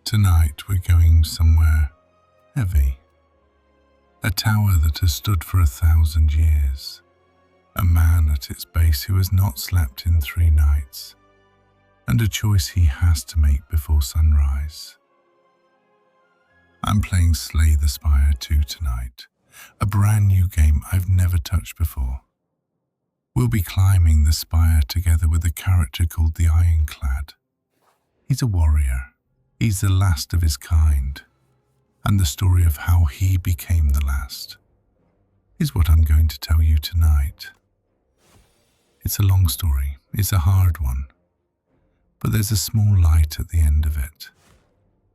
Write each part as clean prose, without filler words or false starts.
Tonight we're going somewhere heavy. A tower that has stood for 1,000 years. A man at its base who has not slept in 3 nights. And a choice he has to make before sunrise. I'm playing Slay the Spire 2 tonight. A brand new game I've never touched before. We'll be climbing the spire together with a character called the Ironclad. He's a warrior. He's the last of his kind. And the story of how he became the last is what I'm going to tell you tonight. It's a long story. It's a hard one. But there's a small light at the end of it.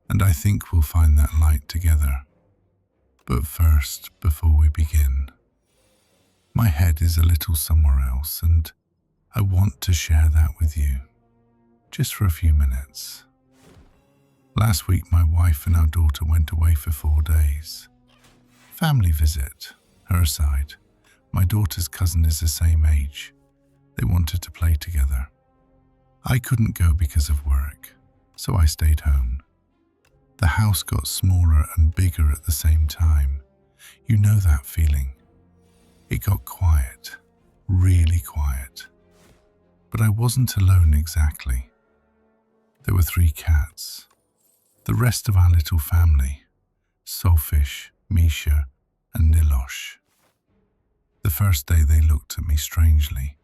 And I think we'll find that light together. But first, before we begin, my head is a little somewhere else and I want to share that with you, just for a few minutes. Last week my wife and our daughter went away for 4 days. Family visit, her side. My daughter's cousin is the same age. They wanted to play together. I couldn't go because of work, so I stayed home. The house got smaller and bigger at the same time. You know that feeling. It got quiet, really quiet. But I wasn't alone exactly. There were 3 cats. The rest of our little family, Solfish, Misha, and Nilosh. The first day they looked at me strangely,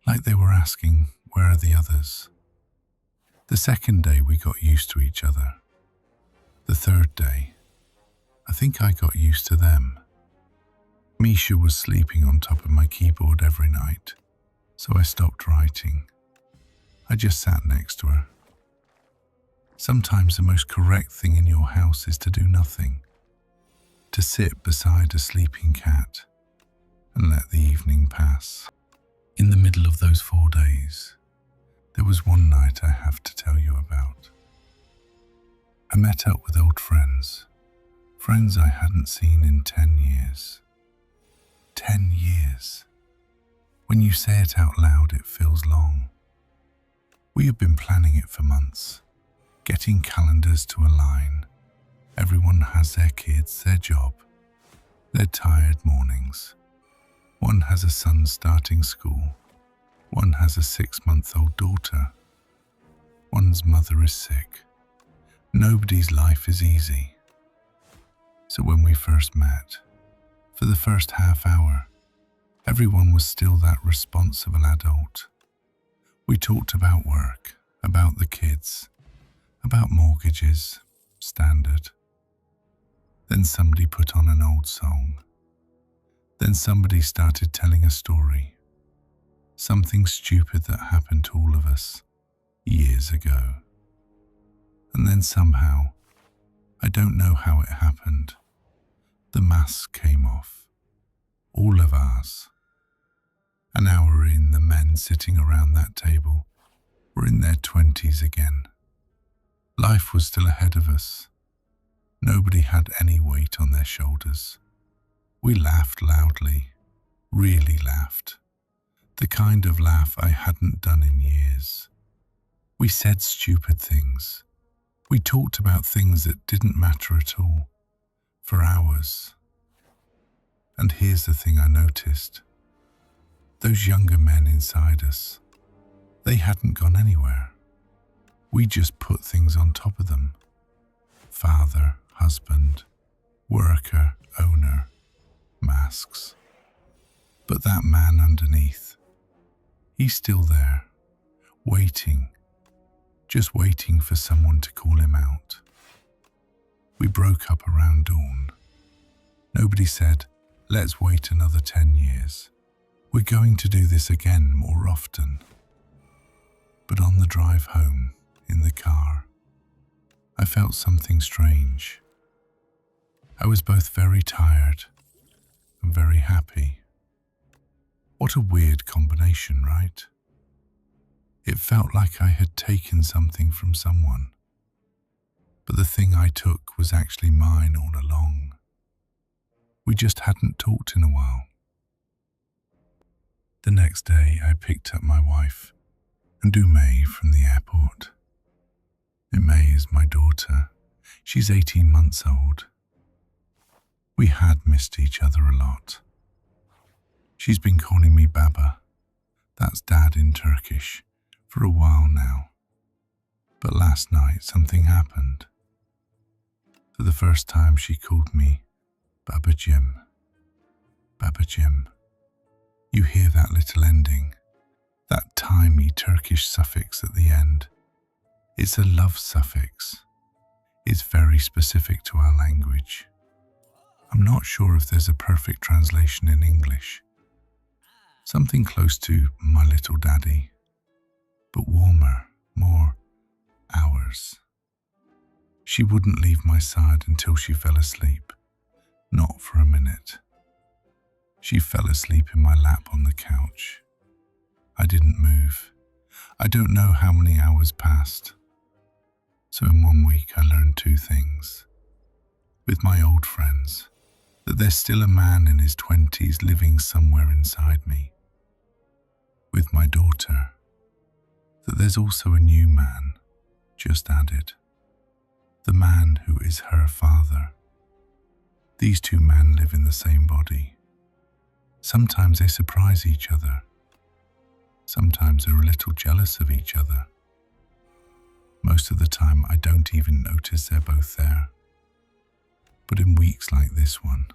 like they were asking, where are the others? The second day we got used to each other. The third day, I think I got used to them. Misha was sleeping on top of my keyboard every night, so I stopped writing. I just sat next to her. Sometimes the most correct thing in your house is to do nothing, to sit beside a sleeping cat and let the evening pass. In the middle of those 4 days, there was one night I have to tell you about. I met up with old friends I hadn't seen in 10 years. 10 years. When you say it out loud, it feels long. We had been planning it for months. Getting calendars to align. Everyone has their kids, their job, their tired mornings. One has a son starting school. One has a 6-month-old daughter. One's mother is sick. Nobody's life is easy. So when we first met, for the first half hour, everyone was still that responsible adult. We talked about work, about the kids, about mortgages, standard. Then somebody put on an old song. Then somebody started telling a story. Something stupid that happened to all of us years ago. And then somehow, I don't know how it happened, the mask came off. All of ours. An hour in, the men sitting around that table were in their 20s again. Life was still ahead of us. Nobody had any weight on their shoulders. We laughed loudly, really laughed. The kind of laugh I hadn't done in years. We said stupid things. We talked about things that didn't matter at all, for hours. And here's the thing I noticed. Those younger men inside us, they hadn't gone anywhere. We just put things on top of them. Father, husband, worker, owner, masks. But that man underneath, he's still there, waiting, just waiting for someone to call him out. We broke up around dawn. Nobody said, let's wait another 10 years. We're going to do this again more often. But on the drive home, in the car, I felt something strange. I was both very tired and very happy. What a weird combination, right? It felt like I had taken something from someone, but the thing I took was actually mine all along. We just hadn't talked in a while. The next day, I picked up my wife and May from the airport. May is my daughter. She's 18 months old. We had missed each other a lot. She's been calling me Baba, that's Dad in Turkish, for a while now. But last night something happened. For the first time she called me Babacım. Babacım. You hear that little ending, that tiny Turkish suffix at the end. It's a love suffix. It's very specific to our language. I'm not sure if there's a perfect translation in English. Something close to my little daddy, but warmer, more ours. She wouldn't leave my side until she fell asleep, not for a minute. She fell asleep in my lap on the couch. I didn't move. I don't know how many hours passed. So in 1 week I learned 2 things. With my old friends, that there's still a man in his 20s living somewhere inside me. With my daughter, that there's also a new man just added. The man who is her father. These 2 men live in the same body. Sometimes they surprise each other. Sometimes they're a little jealous of each other. Most of the time I don't even notice they're both there. But in weeks like this one,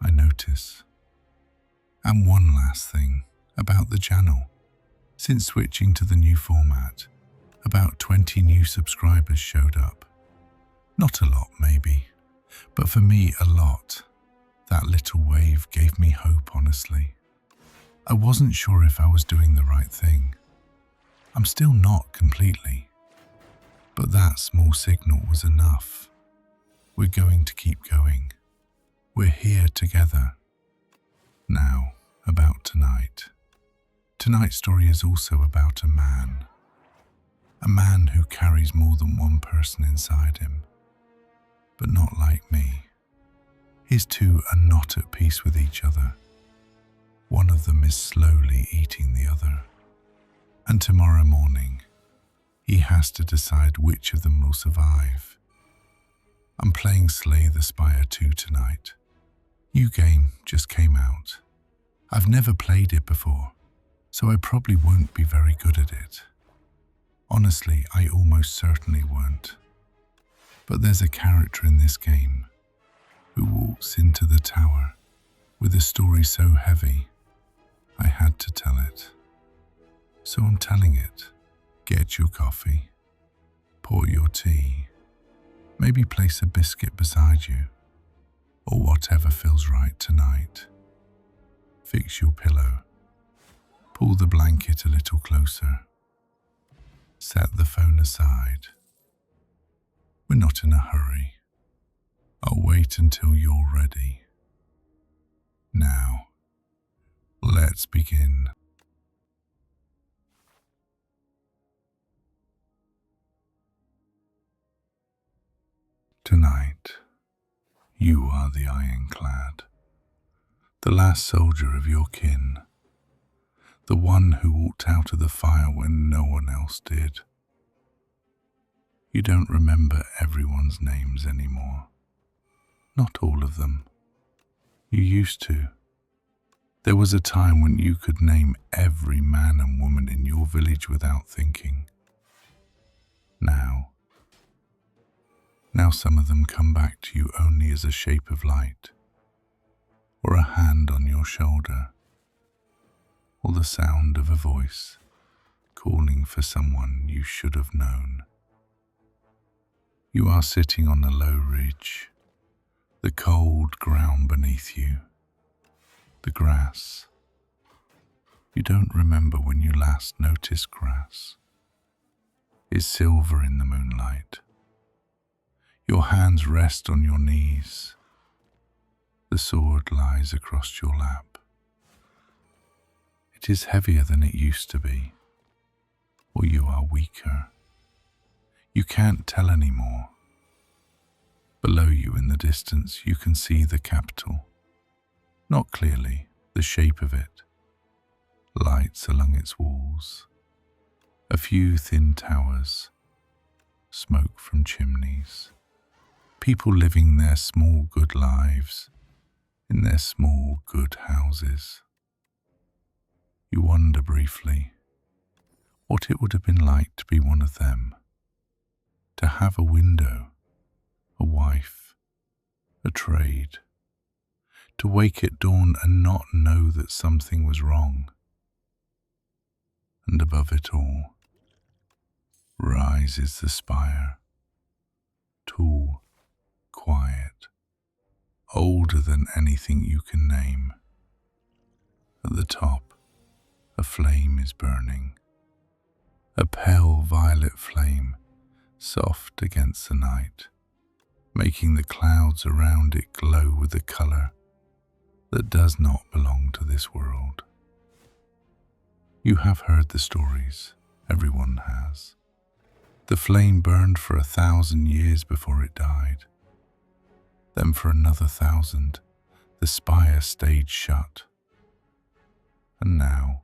I notice. And one last thing about the channel. Since switching to the new format, about 20 new subscribers showed up. Not a lot maybe, but for me a lot. That little wave gave me hope, honestly. I wasn't sure if I was doing the right thing. I'm still not completely. But that small signal was enough. We're going to keep going. We're here together. Now, about tonight. Tonight's story is also about a man. A man who carries more than one person inside him. But not like me. His 2 are not at peace with each other. One of them is slowly eating the other. And tomorrow morning, he has to decide which of them will survive. I'm playing Slay the Spire 2 tonight. New game just came out. I've never played it before, so I probably won't be very good at it. Honestly, I almost certainly won't. But there's a character in this game who walks into the tower with a story so heavy, I had to tell it. So I'm telling it. Get your coffee, pour your tea, maybe place a biscuit beside you, or whatever feels right tonight. Fix your pillow, pull the blanket a little closer, set the phone aside. We're not in a hurry. I'll wait until you're ready. Now, let's begin. Tonight, you are the ironclad, the last soldier of your kin, the one who walked out of the fire when no one else did. You don't remember everyone's names anymore. Not all of them. You used to. There was a time when you could name every man and woman in your village without thinking. Now some of them come back to you only as a shape of light, or a hand on your shoulder, or the sound of a voice calling for someone you should have known. You are sitting on a low ridge, the cold ground beneath you, the grass. You don't remember when you last noticed grass. It's silver in the moonlight. Your hands rest on your knees. The sword lies across your lap. It is heavier than it used to be, or you are weaker. You can't tell anymore. Below you in the distance you can see the capital. Not clearly, the shape of it. Lights along its walls. A few thin towers. Smoke from chimneys. People living their small good lives in their small good houses. You wonder briefly what it would have been like to be one of them, to have a window, a wife, a trade, to wake at dawn and not know that something was wrong. And above it all, rises the spire, tall, quiet, older than anything you can name. At the top, a flame is burning, a pale violet flame, soft against the night, making the clouds around it glow with a colour that does not belong to this world. You have heard the stories, everyone has. The flame burned for 1,000 years before it died. Then for another 1,000, the spire stayed shut. And now,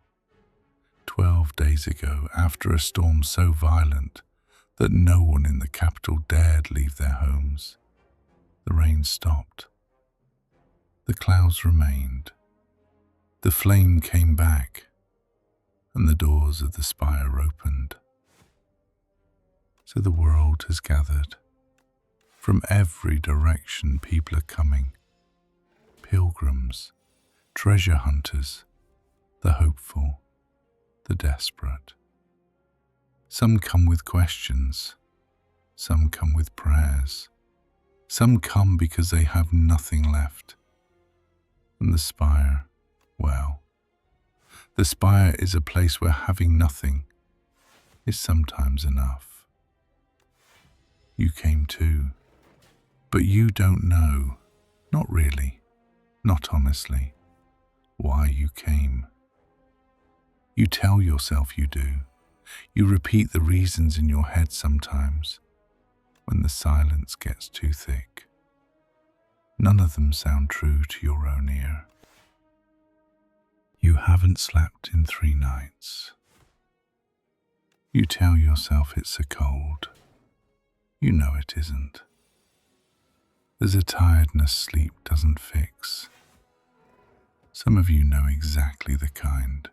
12 days ago, after a storm so violent that no one in the capital dared leave their homes, the rain stopped. The clouds remained. The flame came back, and the doors of the spire opened. So the world has gathered. From every direction people are coming. Pilgrims, treasure hunters, the hopeful, the desperate. Some come with questions, some come with prayers, some come because they have nothing left. And the spire, well, the spire is a place where having nothing is sometimes enough. You came too, but you don't know, not really, not honestly, why you came. You tell yourself you do. You repeat the reasons in your head sometimes when the silence gets too thick. None of them sound true to your own ear. You haven't slept in 3 nights. You tell yourself it's a cold. You know it isn't. There's a tiredness sleep doesn't fix. Some of you know exactly the kind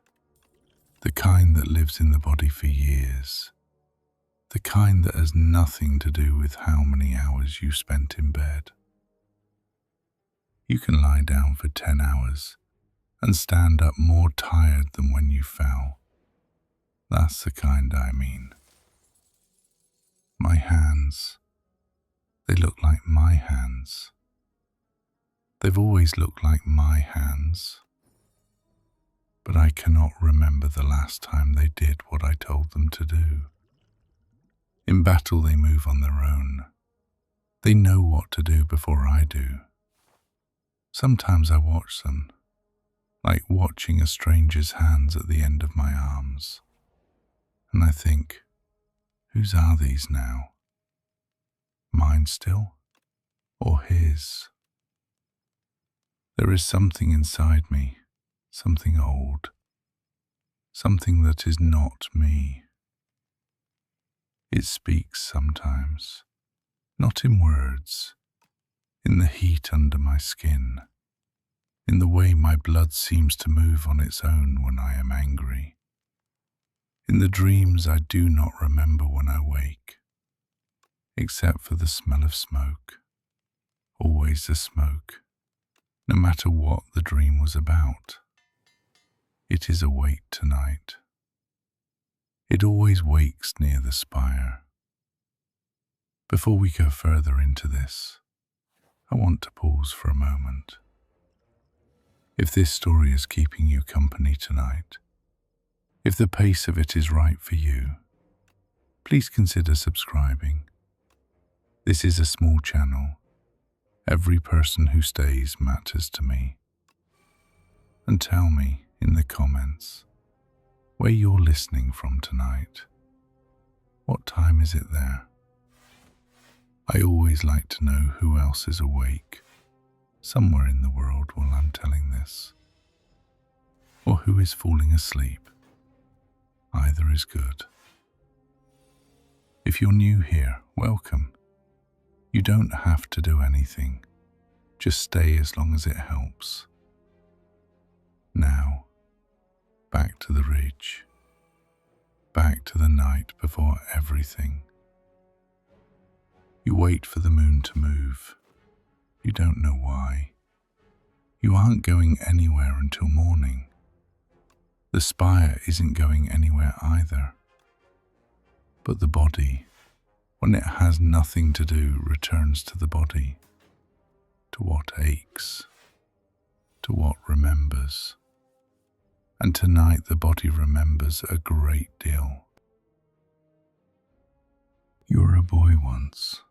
that lives in the body for years, the kind that has nothing to do with how many hours you spent in bed. You can lie down for 10 hours and stand up more tired than when you fell. That's the kind I mean. My hands, they look like my hands. They've always looked like my hands. But I cannot remember the last time they did what I told them to do. In battle they move on their own. They know what to do before I do. Sometimes I watch them, like watching a stranger's hands at the end of my arms. And I think, whose are these now? Mine still, or his? There is something inside me, something old, something that is not me. It speaks sometimes, not in words, in the heat under my skin, in the way my blood seems to move on its own when I am angry, in the dreams I do not remember when I wake, except for the smell of smoke, always the smoke, no matter what the dream was about. It is awake tonight. It always wakes near the spire. Before we go further into this, I want to pause for a moment. If this story is keeping you company tonight, if the pace of it is right for you, please consider subscribing. This is a small channel. Every person who stays matters to me. And tell me in the comments where you're listening from tonight. What time is it there? I always like to know who else is awake somewhere in the world while I'm telling this, or who is falling asleep. Either is good. If you're new here, welcome. You don't have to do anything. Just stay as long as it helps. Now, back to the ridge. Back to the night before everything. You wait for the moon to move. You don't know why. You aren't going anywhere until morning. The spire isn't going anywhere either. But the body, when it has nothing to do, returns to the body, to what aches, to what remembers. And tonight the body remembers a great deal. You were a boy once.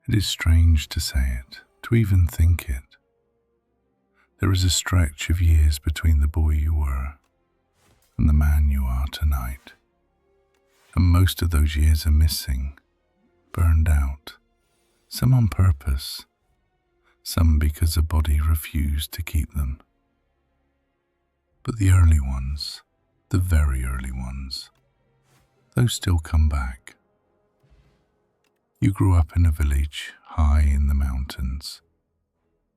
It is strange to say it, to even think it. There is a stretch of years between the boy you were and the man you are tonight. And most of those years are missing, burned out, some on purpose, some because the body refused to keep them. But the early ones, the very early ones, those still come back. You grew up in a village high in the mountains.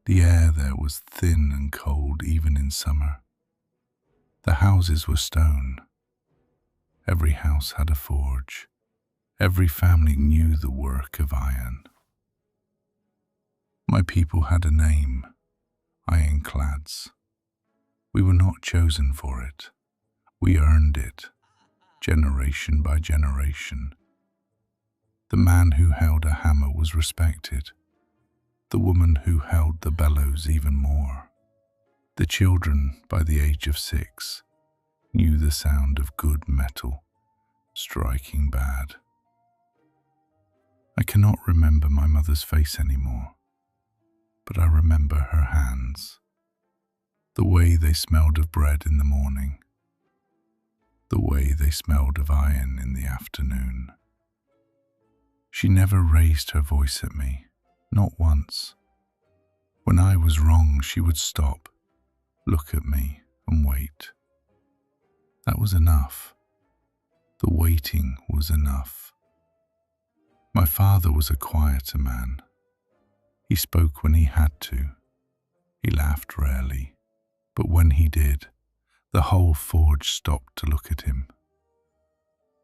The air there was thin and cold even in summer. The houses were stone. Every house had a forge. Every family knew the work of iron. My people had a name, ironclads. We were not chosen for it. We earned it, generation by generation. The man who held a hammer was respected. The woman who held the bellows even more. The children, by the age of 6, knew the sound of good metal striking bad. I cannot remember my mother's face anymore, but I remember her hands, the way they smelled of bread in the morning, the way they smelled of iron in the afternoon. She never raised her voice at me, not once. When I was wrong, she would stop, look at me, and wait. That was enough. The waiting was enough. My father was a quieter man. He spoke when he had to. He laughed rarely, but when he did, the whole forge stopped to look at him.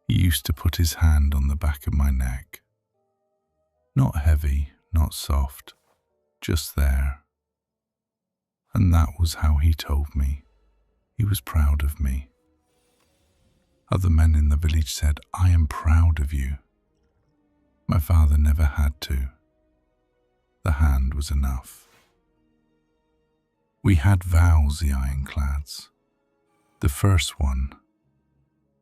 He used to put his hand on the back of my neck. Not heavy, not soft, just there. And that was how he told me he was proud of me. Other men in the village said, "I am proud of you." My father never had to. The hand was enough. We had vows, the ironclads. The first one,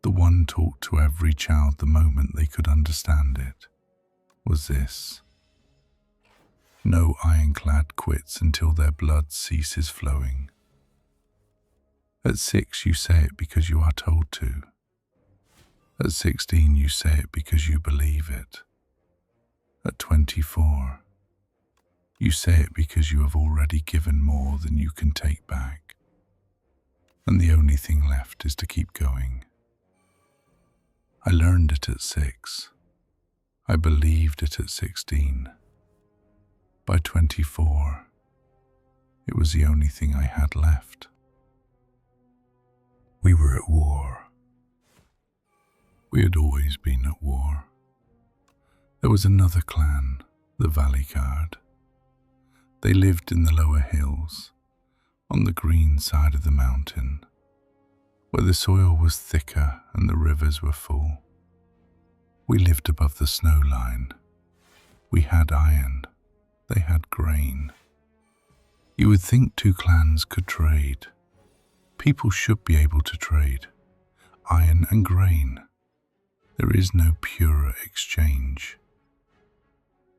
the one taught to every child the moment they could understand it, was this: no ironclad quits until their blood ceases flowing. At 6 you say it because you are told to. At 16 you say it because you believe it. At 24 you say it because you have already given more than you can take back. And the only thing left is to keep going. I learned it at 6. I believed it at 16. By 24, it was the only thing I had left. We were at war. We had always been at war. There was another clan, the Valley Guard. They lived in the lower hills, on the green side of the mountain, where the soil was thicker and the rivers were full. We lived above the snow line. We had iron. They had grain. You would think 2 clans could trade. People should be able to trade. Iron and grain. There is no purer exchange.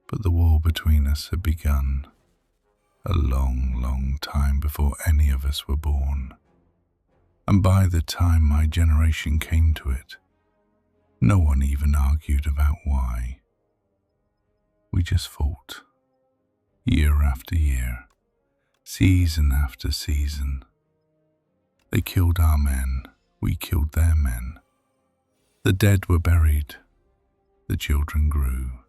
But the war between us had begun a long, long time before any of us were born. And by the time my generation came to it, no one even argued about why. We just fought, year after year, season after season. They killed our men, we killed their men. The dead were buried, the children grew.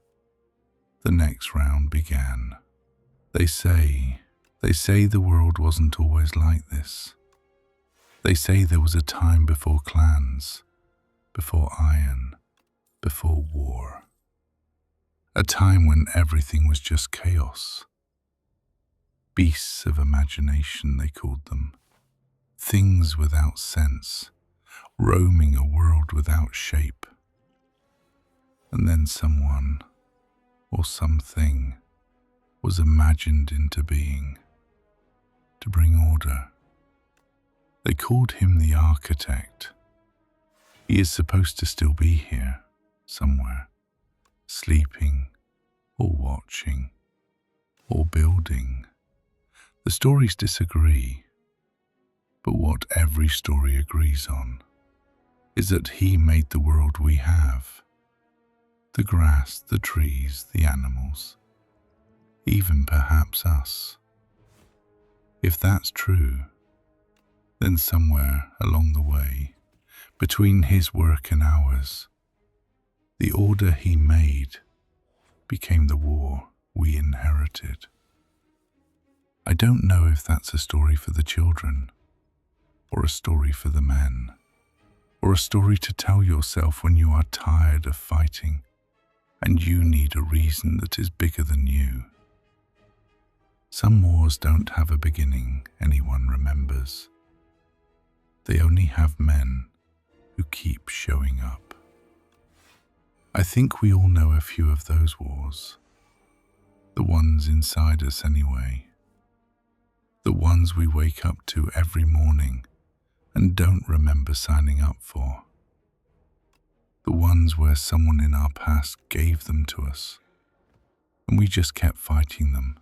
The next round began. They say the world wasn't always like this. They say there was a time before clans, before iron, before war. A time when everything was just chaos. Beasts of imagination, they called them. Things without sense, roaming a world without shape. And then someone, or something, was imagined into being, to bring order. They called him the architect. He is supposed to still be here, somewhere, sleeping, or watching, or building. The stories disagree, but what every story agrees on is that he made the world we have. The grass, the trees, the animals, even perhaps us. If that's true, then somewhere along the way, between his work and ours, the order he made became the war we inherited. I don't know if that's a story for the children, or a story for the men, or a story to tell yourself when you are tired of fighting and you need a reason that is bigger than you. Some wars don't have a beginning anyone remembers. They only have men who keep showing up. I think we all know a few of those wars. The ones inside us anyway. The ones we wake up to every morning and don't remember signing up for. The ones where someone in our past gave them to us and we just kept fighting them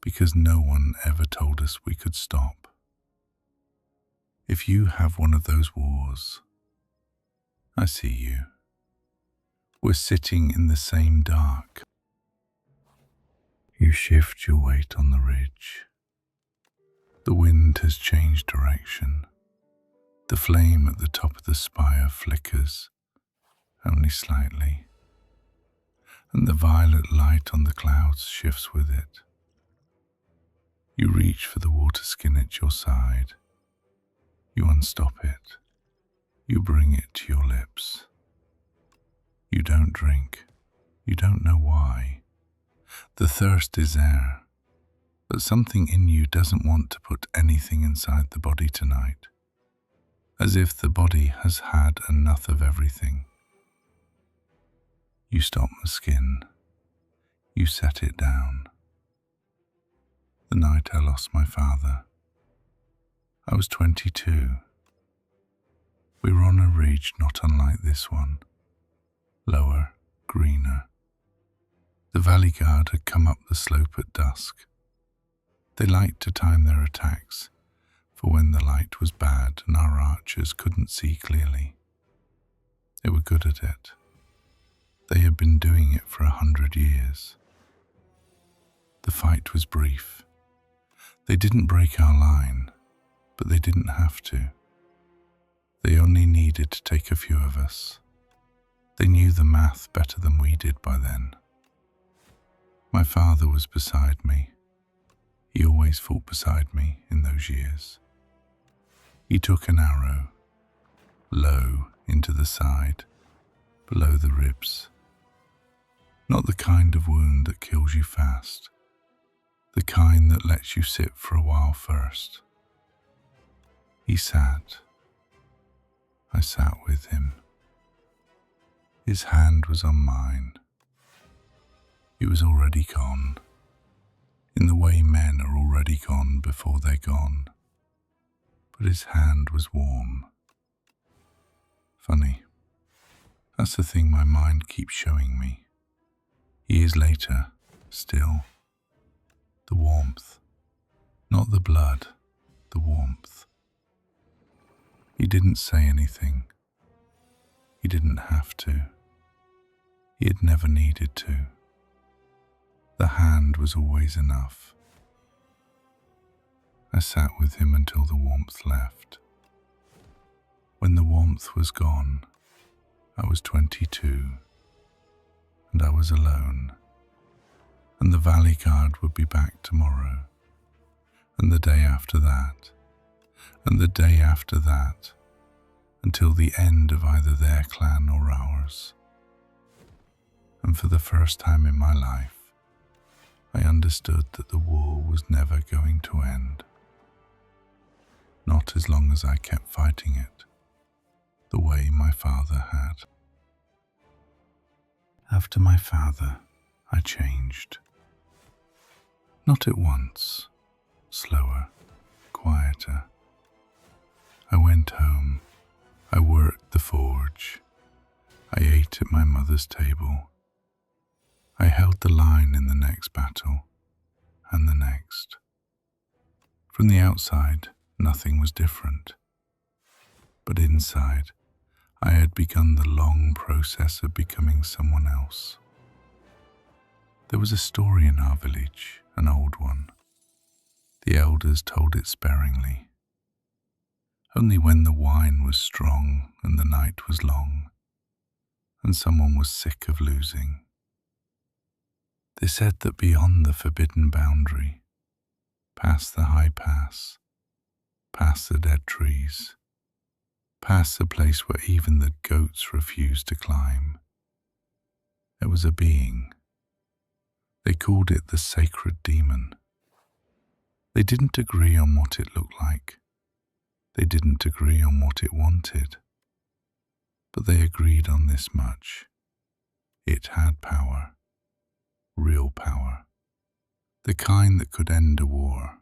because no one ever told us we could stop. If you have one of those wars, I see you. We're sitting in the same dark. You shift your weight on the ridge. The wind has changed direction. The flame at the top of the spire flickers, only slightly, and the violet light on the clouds shifts with it. You reach for the water skin at your side. You unstop it. You bring it to your lips. You don't drink. You don't know why. The thirst is there, but something in you doesn't want to put anything inside the body tonight, as if the body has had enough of everything. You stop the skin. You set it down. The night I lost my father, I was 22. We were on a ridge not unlike this one, lower, greener. The valley guard had come up the slope at dusk. They liked to time their attacks for when the light was bad and our archers couldn't see clearly. They were good at it. They had been doing it for 100 years. The fight was brief. They didn't break our line, but they didn't have to. They only needed to take a few of us. They knew the math better than we did by then. My father was beside me. He always fought beside me in those years. He took an arrow, low into the side, below the ribs. Not the kind of wound that kills you fast, the kind that lets you sit for a while first. He sat. I sat with him. His hand was on mine. He was already gone, in the way men are already gone before they're gone. But his hand was warm. Funny. That's the thing my mind keeps showing me. Years later, still. The warmth. Not the blood, the warmth. He didn't say anything. He didn't have to. He had never needed to. The hand was always enough. I sat with him until the warmth left. When the warmth was gone, I was 22, and I was alone and the valley guard would be back tomorrow, and the day after that, and the day after that, until the end of either their clan or ours. And for the first time in my life, I understood that the war was never going to end. Not as long as I kept fighting it, the way my father had. After my father, I changed. Not at once, slower, quieter. I went home. I worked the forge. I ate at my mother's table. I held the line in the next battle, and the next. From the outside, nothing was different. But inside, I had begun the long process of becoming someone else. There was a story in our village, an old one. The elders told it sparingly. Only when the wine was strong and the night was long, and someone was sick of losing. They said that beyond the forbidden boundary, past the high pass, past the dead trees, past the place where even the goats refused to climb, there was a being. They called it the sacred demon. They didn't agree on what it looked like. They didn't agree on what it wanted. But they agreed on this much. It had power. Real power. The kind that could end a war.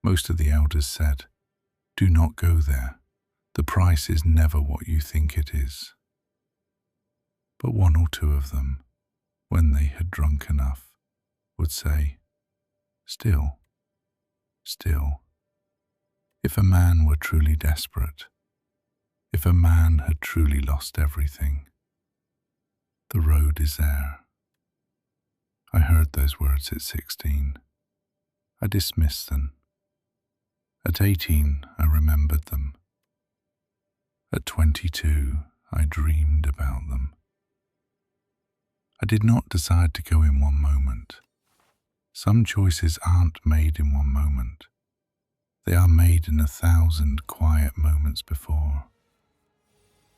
Most of the elders said, "Do not go there. The price is never what you think it is." But one or two of them, when they had drunk enough, would say, "Still, still, if a man were truly desperate, if a man had truly lost everything, the road is there." I heard those words at 16. I dismissed them. At 18, I remembered them. At 22, I dreamed about them. I did not decide to go in one moment. Some choices aren't made in one moment. They are made in 1,000 quiet moments before.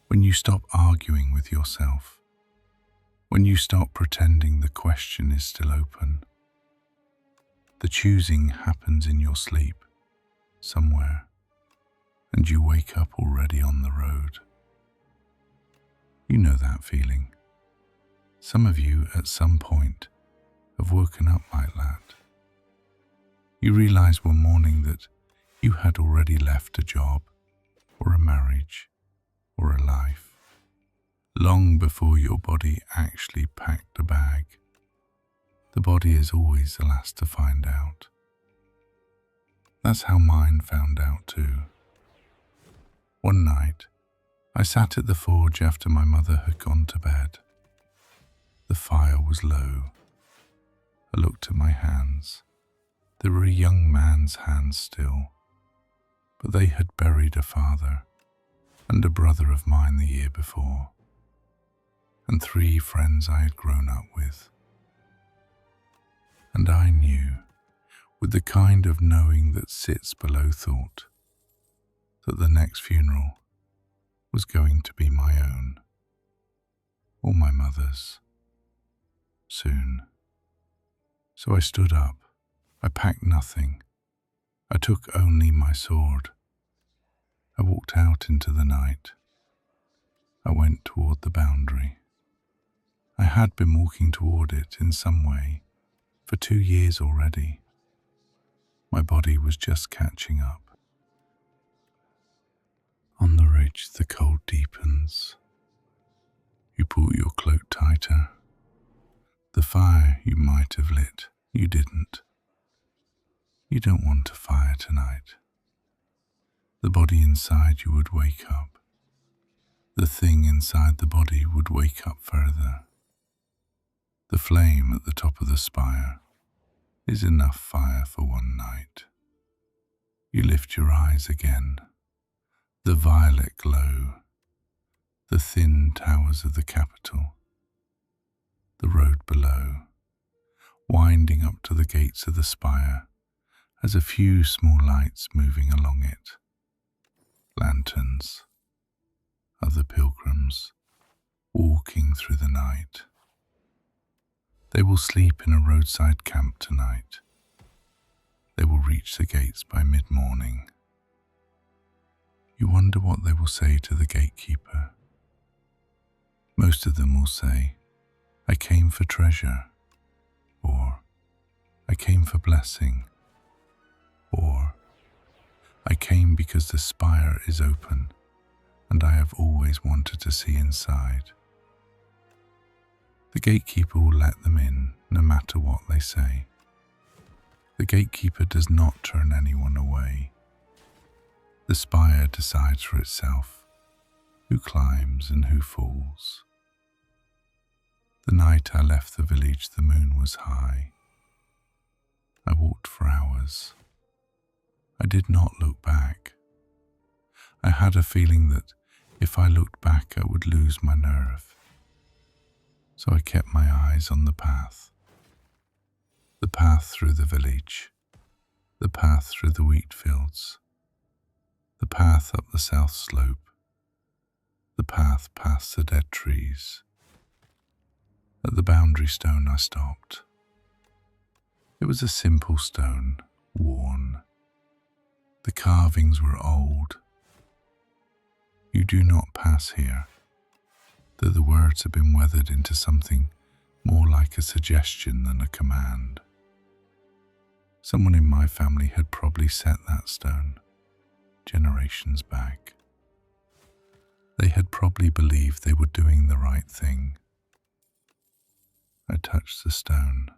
When you stop arguing with yourself, when you stop pretending the question is still open, the choosing happens in your sleep, somewhere, and you wake up already on the road. You know that feeling. Some of you at some point have woken up like that. You realize one morning that you had already left a job, or a marriage, or a life, long before your body actually packed a bag. The body is always the last to find out. That's how mine found out too. One night, I sat at the forge after my mother had gone to bed. The fire was low. I looked at my hands. They were a young man's hands still, but they had buried a father and a brother of mine the year before, and 3 friends I had grown up with. And I knew, with the kind of knowing that sits below thought, that the next funeral was going to be my own, or my mother's, soon. So I stood up. I packed nothing. I took only my sword. I walked out into the night. I went toward the boundary. I had been walking toward it in some way for 2 years already. My body was just catching up. On the ridge, the cold deepens. You pull your cloak tighter. The fire you might have lit, you didn't. You don't want a fire tonight. The body inside you would wake up. The thing inside the body would wake up further. The flame at the top of the spire is enough fire for one night. You lift your eyes again. The violet glow. The thin towers of the capital. The road below, winding up to the gates of the spire, has a few small lights moving along it. Lanterns, other pilgrims, walking through the night. They will sleep in a roadside camp tonight. They will reach the gates by mid-morning. You wonder what they will say to the gatekeeper. Most of them will say, "I came for treasure," or "I came for blessing," or "I came because the spire is open and I have always wanted to see inside." The gatekeeper will let them in no matter what they say. The gatekeeper does not turn anyone away. The spire decides for itself who climbs and who falls. The night I left the village, the moon was high. I walked for hours. I did not look back. I had a feeling that if I looked back, I would lose my nerve. So I kept my eyes on the path through the village, the path through the wheat fields, the path up the south slope, the path past the dead trees. At the boundary stone I stopped. It was a simple stone, worn. The carvings were old. "You do not pass here," though the words had been weathered into something more like a suggestion than a command. Someone in my family had probably set that stone, generations back. They had probably believed they were doing the right thing. I touched the stone.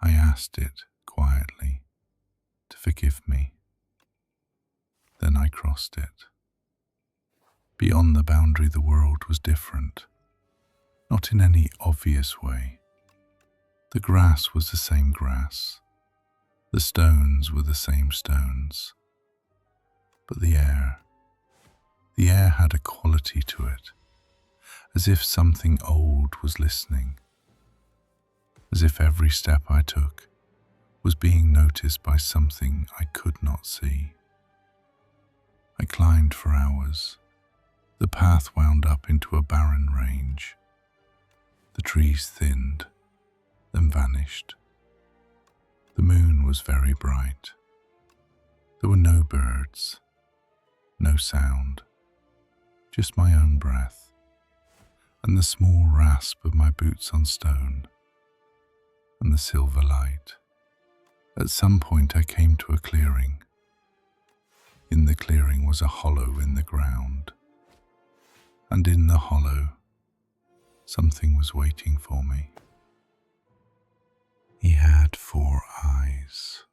I asked it quietly to forgive me. Then I crossed it. Beyond the boundary, the world was different, not in any obvious way. The grass was the same grass. The stones were the same stones. But the air had a quality to it, as if something old was listening, as if every step I took was being noticed by something I could not see. I climbed for hours. The path wound up into a barren range. The trees thinned, then vanished. The moon was very bright. There were no birds, no sound, just my own breath and the small rasp of my boots on stone and the silver light. At some point I came to a clearing. In the clearing was a hollow in the ground, and in the hollow something was waiting for me. He had 4 eyes.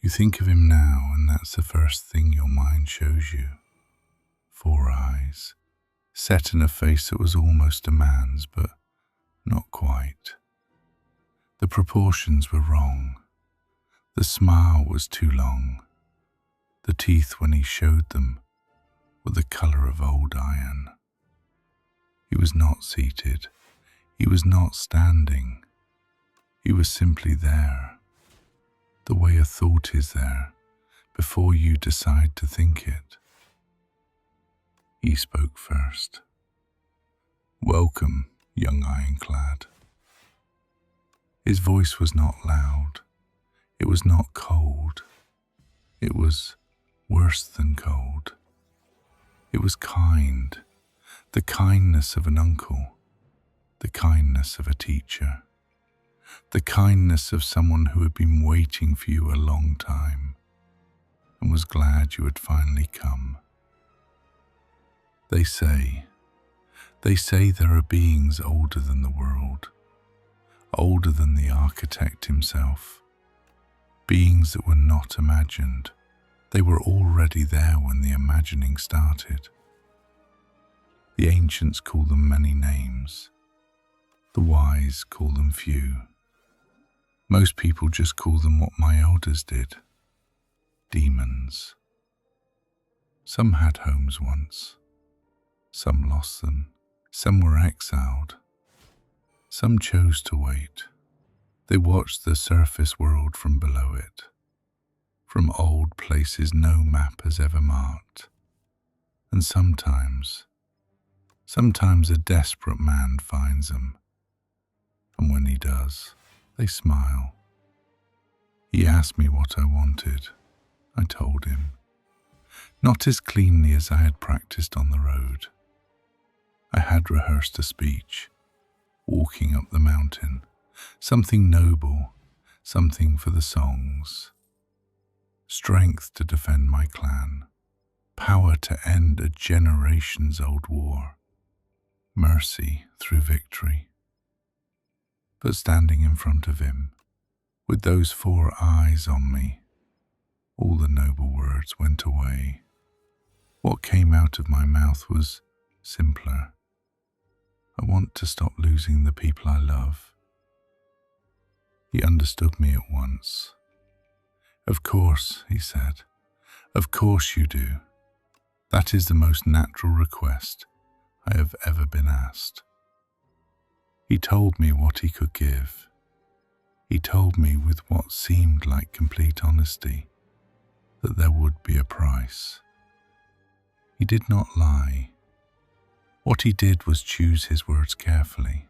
You think of him now, and that's the first thing your mind shows you. 4 eyes, set in a face that was almost a man's, but not quite. The proportions were wrong. The smile was too long. The teeth, when he showed them, were the colour of old iron. He was not seated. He was not standing. He was simply there, the way a thought is there before you decide to think it. He spoke first. "Welcome, young ironclad." His voice was not loud. It was not cold. It was worse than cold. It was kind, the kindness of an uncle, the kindness of a teacher, the kindness of someone who had been waiting for you a long time and was glad you had finally come. They say there are beings older than the world, older than the architect himself, beings that were not imagined. They were already there when the imagining started. The ancients call them many names. The wise call them few. Most people just call them what my elders did, demons. Some had homes once. Some lost them. Some were exiled. Some chose to wait. They watched the surface world from below it, from old places no map has ever marked. And sometimes a desperate man finds them, and when he does, they smile. He asked me what I wanted. I told him, not as cleanly as I had practiced on the road. I had rehearsed a speech, walking up the mountain, something noble, something for the songs. Strength to defend my clan, power to end a generations-old war, mercy through victory. But standing in front of him, with those 4 eyes on me, all the noble words went away. What came out of my mouth was simpler. I want to stop losing the people I love. He understood me at once. Of course, he said, of course you do. That is the most natural request I have ever been asked. He told me what he could give. He told me with what seemed like complete honesty that there would be a price. He did not lie. What he did was choose his words carefully.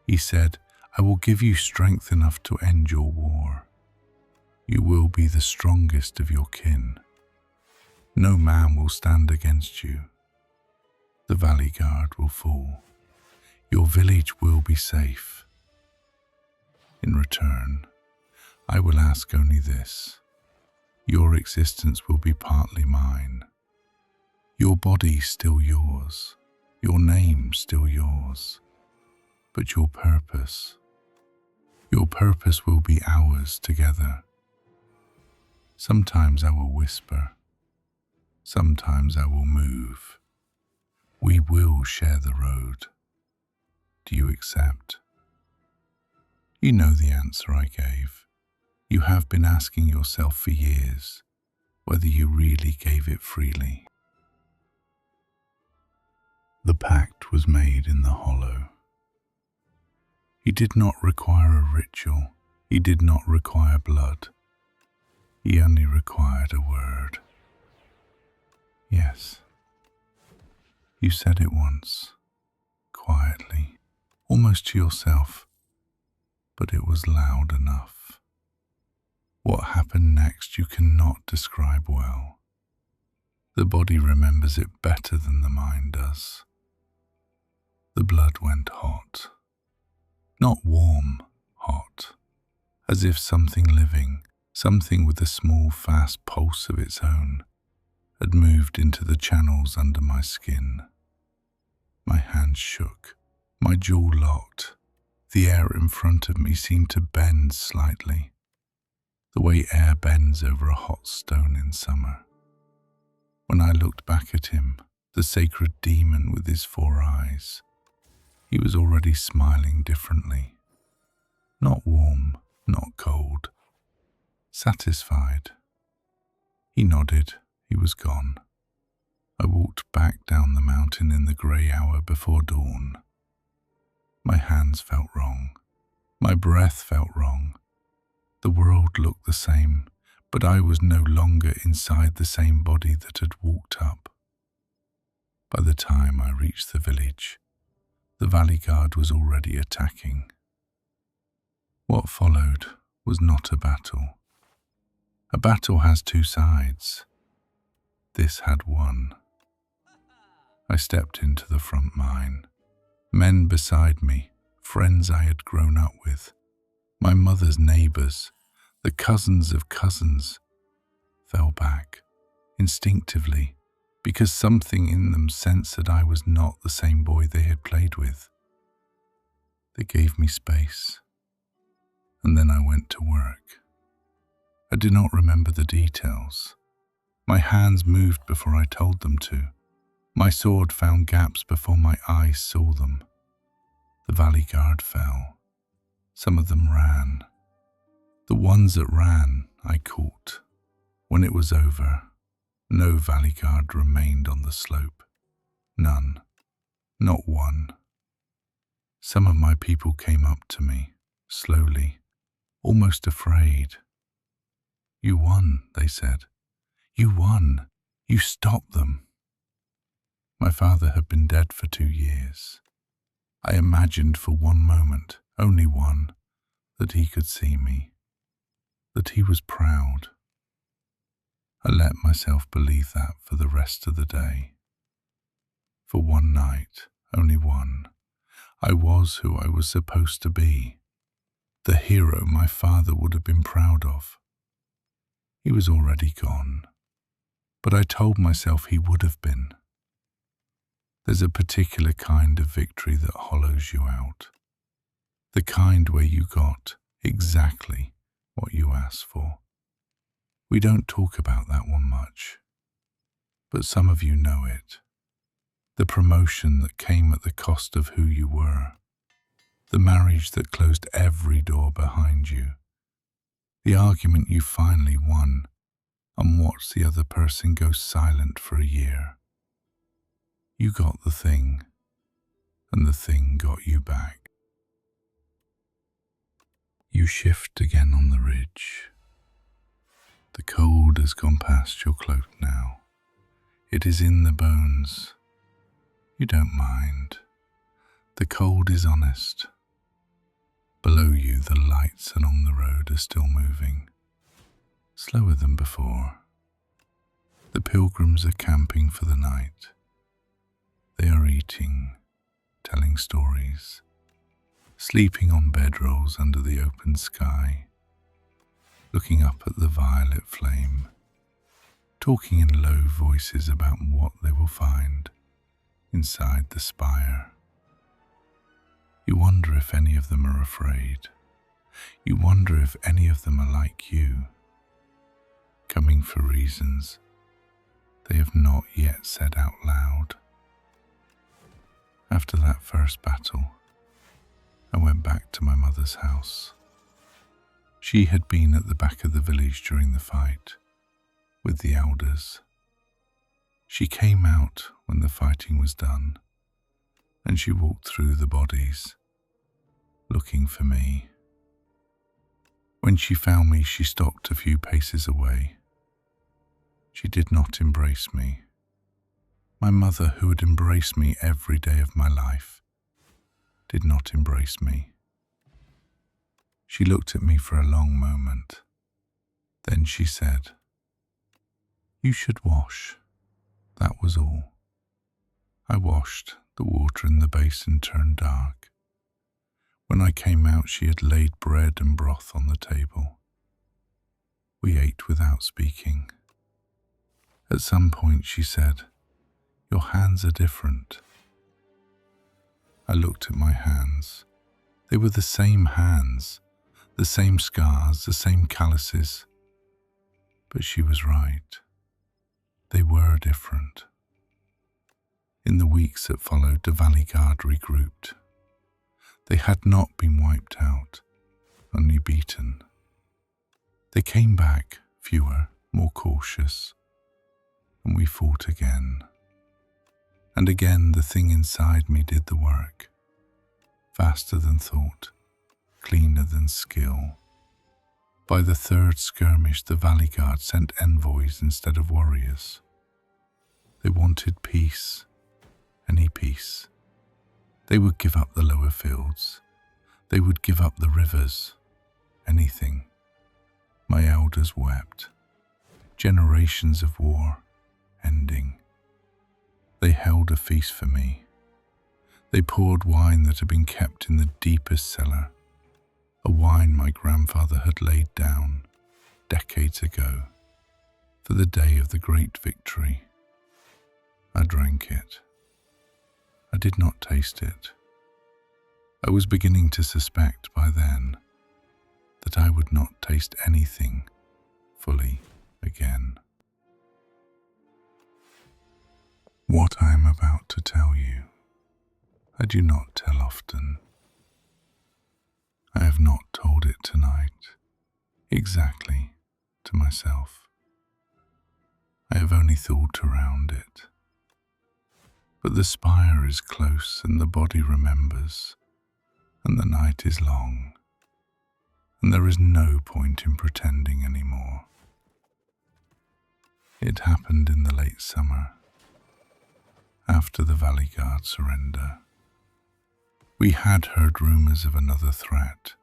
He said, I will give you strength enough to end your war. You will be the strongest of your kin. No man will stand against you. The valley guard will fall. Your village will be safe. In return, I will ask only this. Your existence will be partly mine. Your body still yours. Your name still yours. But your purpose will be ours together. Sometimes I will whisper. Sometimes I will move. We will share the road. Do you accept? You know the answer I gave. You have been asking yourself for years whether you really gave it freely. The pact was made in the hollow. He did not require a ritual. He did not require blood. He only required a word. Yes. You said it once, quietly, almost to yourself, but it was loud enough. What happened next you cannot describe well. The body remembers it better than the mind does. The blood went hot. Not warm, hot. As if something living, something with a small, fast pulse of its own, had moved into the channels under my skin. My hands shook, my jaw locked. The air in front of me seemed to bend slightly, the way air bends over a hot stone in summer. When I looked back at him, the sacred demon with his 4 eyes, he was already smiling differently. Not warm, not cold. Satisfied. He nodded. He was gone. I walked back down the mountain in the grey hour before dawn. My hands felt wrong. My breath felt wrong. The world looked the same, but I was no longer inside the same body that had walked up. By the time I reached the village, the valley guard was already attacking. What followed was not a battle. A battle has 2 sides. This had one. I stepped into the front line. Men beside me, friends I had grown up with, my mother's neighbours, the cousins of cousins, fell back, instinctively, because something in them sensed that I was not the same boy they had played with. They gave me space, and then I went to work. I do not remember the details. My hands moved before I told them to. My sword found gaps before my eyes saw them. The valley guard fell. Some of them ran. The ones that ran, I caught. When it was over, no valley guard remained on the slope. None. Not one. Some of my people came up to me, slowly, almost afraid. "You won," they said. "You won. You stopped them." My father had been dead for 2 years. I imagined for one moment, only one, that he could see me, that he was proud. I let myself believe that for the rest of the day. For one night, only one, I was who I was supposed to be, the hero my father would have been proud of. He was already gone, but I told myself he would have been. There's a particular kind of victory that hollows you out, the kind where you got exactly what you asked for. We don't talk about that one much, but some of you know it. The promotion that came at the cost of who you were, the marriage that closed every door behind you, the argument you finally won and watched the other person go silent for a year. You got the thing, and the thing got you back. You shift again on the ridge. The cold has gone past your cloak now. It is in the bones. You don't mind. The cold is honest. Below you, the lights along the road are still moving, slower than before. The pilgrims are camping for the night. They are eating, telling stories, sleeping on bedrolls under the open sky, looking up at the violet flame, talking in low voices about what they will find inside the spire. You wonder if any of them are afraid. You wonder if any of them are like you, coming for reasons they have not yet said out loud. After that first battle, I went back to my mother's house. She had been at the back of the village during the fight, with the elders. She came out when the fighting was done, and she walked through the bodies, looking for me. When she found me, she stopped a few paces away. She did not embrace me. My mother, who had embraced me every day of my life, did not embrace me. She looked at me for a long moment. Then she said, "You should wash." That was all. I washed. The water in the basin turned dark. When I came out, she had laid bread and broth on the table. We ate without speaking. At some point she said, "Your hands are different." I looked at my hands. They were the same hands, the same scars, the same calluses. But she was right. They were different. In the weeks that followed, the Valley Guard regrouped. They had not been wiped out, only beaten. They came back, fewer, more cautious, and we fought again. And again the thing inside me did the work, faster than thought, cleaner than skill. By the third skirmish, the Valley Guard sent envoys instead of warriors. They wanted peace, any peace. They would give up the lower fields. They would give up the rivers, anything. My elders wept. Generations of war ending. They held a feast for me. They poured wine that had been kept in the deepest cellar, a wine my grandfather had laid down decades ago for the day of the great victory. I drank it. I did not taste it. I was beginning to suspect by then that I would not taste anything fully again. What I am about to tell you, I do not tell often. I have not told it tonight, exactly to myself. I have only thought around it. But the spire is close and the body remembers. and the night is long, and there is no point in pretending anymore. It happened in the late summer, after the Valley Guard surrender. We had heard rumors of another threat,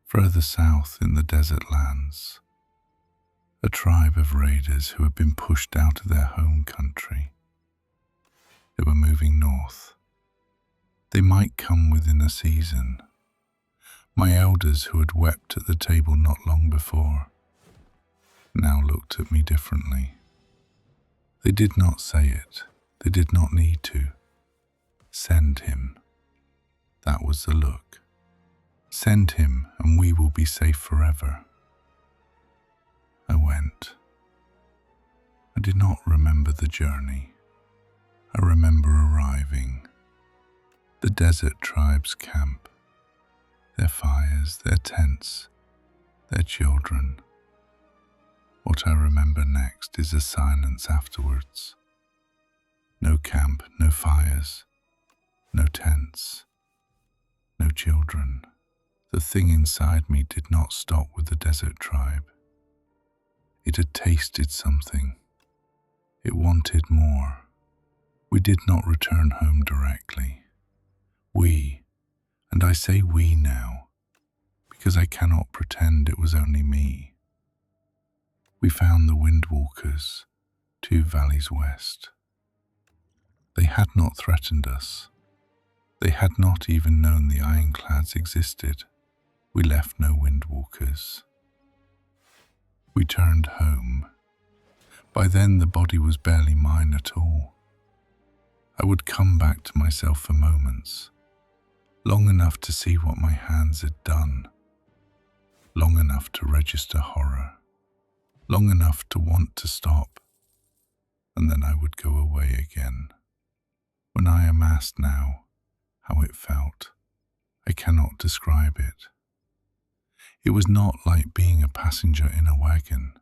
further south in the desert lands, a tribe of raiders who had been pushed out of their home country. They were moving north. They might come within a season. My elders, who had wept at the table not long before, now looked at me differently. They did not say it. They did not need to. Send him. That was the look. Send him, and we will be safe forever. I went. I did not remember the journey. I remember arriving. The desert tribe's camp. Their fires, their tents, their children. What I remember next is a silence afterwards. No camp, no fires, no tents, no children. The thing inside me did not stop with the desert tribe. It had tasted something. It wanted more. We did not return home directly. We, and I say we now, because I cannot pretend it was only me. We found the Windwalkers, 2 valleys west. They had not threatened us. They had not even known the ironclads existed. We left no Windwalkers. We turned home. By then the body was barely mine at all. I would come back to myself for moments, long enough to see what my hands had done, long enough to register horror, long enough to want to stop, and then I would go away again. When I amassed now how it felt, I cannot describe it. It was not like being a passenger in a wagon.